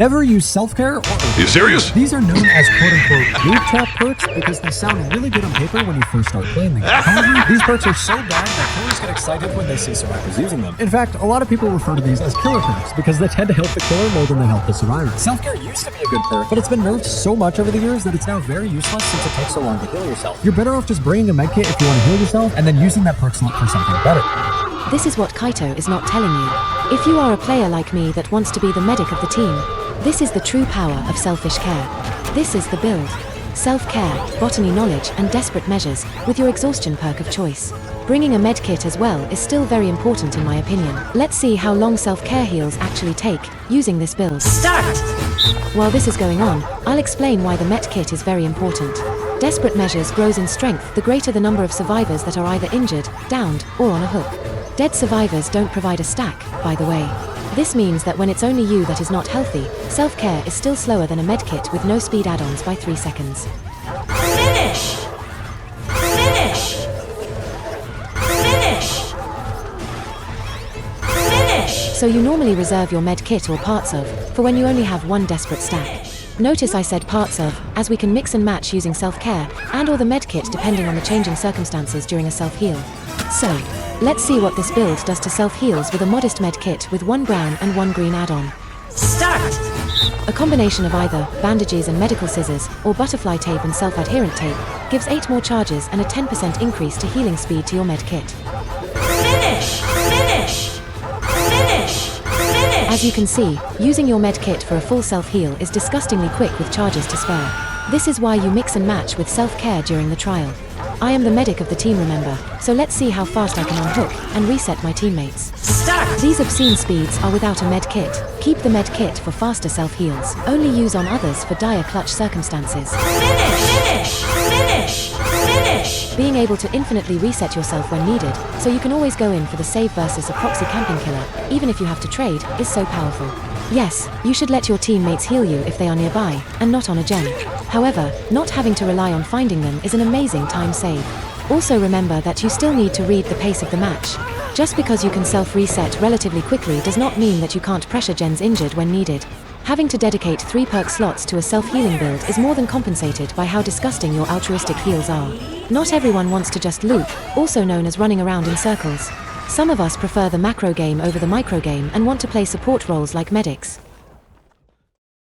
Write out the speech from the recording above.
Never use self-care or You serious? These are known as quote-unquote noob trap perks because they sound really good on paper when you first start playing them. However, these perks are so bad that killers get excited when they see survivors using them. In fact, a lot of people refer to these as killer perks because they tend to help the killer more than they help the survivor. Self-care used to be a good perk, but it's been nerfed so much over the years that it's now very useless since it takes so long to heal yourself. You're better off just bringing a medkit if you want to heal yourself and then using that perk slot for something better. This is what Kyto is not telling you. If you are a player like me that wants to be the medic of the team, this is the true power of selfish care. This is the build. Self-care, botany knowledge, and desperate measures, with your exhaustion perk of choice. Bringing a medkit as well is still very important in my opinion. Let's see how long self-care heals actually take, using this build. Start! While this is going on, I'll explain why the medkit is very important. Desperate measures grows in strength the greater the number of survivors that are either injured, downed, or on a hook. Dead survivors don't provide a stack, by the way. This means that when it's only you that is not healthy, self-care is still slower than a medkit with no speed add-ons by 3 seconds. Finish! Finish! Finish! Finish! So you normally reserve your medkit or parts of, for when you only have one desperate stack. Notice I said parts of, as we can mix and match using self-care, and or the medkit depending on the changing circumstances during a self-heal. So, let's see what this build does to self-heals with a modest medkit with 1 brown and 1 green add-on. Start! A combination of either bandages and medical scissors, or butterfly tape and self-adherent tape, gives 8 more charges and a 10% increase to healing speed to your medkit. Finish! Finish! Finish! Finish! As you can see, using your medkit for a full self-heal is disgustingly quick with charges to spare. This is why you mix and match with self-care during the trial. I am the medic of the team, remember, so let's see how fast I can unhook and reset my teammates. Start! These obscene speeds are without a medkit. Keep the medkit for faster self-heals. Only use on others for dire clutch circumstances. Finish! Finish! Finish! Finish! Being able to infinitely reset yourself when needed, so you can always go in for the save versus a proxy camping killer, even if you have to trade, is so powerful. Yes, you should let your teammates heal you if they are nearby, and not on a gen. However, not having to rely on finding them is an amazing time save. Also remember that you still need to read the pace of the match. Just because you can self-reset relatively quickly does not mean that you can't pressure gens injured when needed. Having to dedicate 3 perk slots to a self-healing build is more than compensated by how disgusting your altruistic heals are. Not everyone wants to just loop, also known as running around in circles. Some of us prefer the macro game over the micro game and want to play support roles like medics.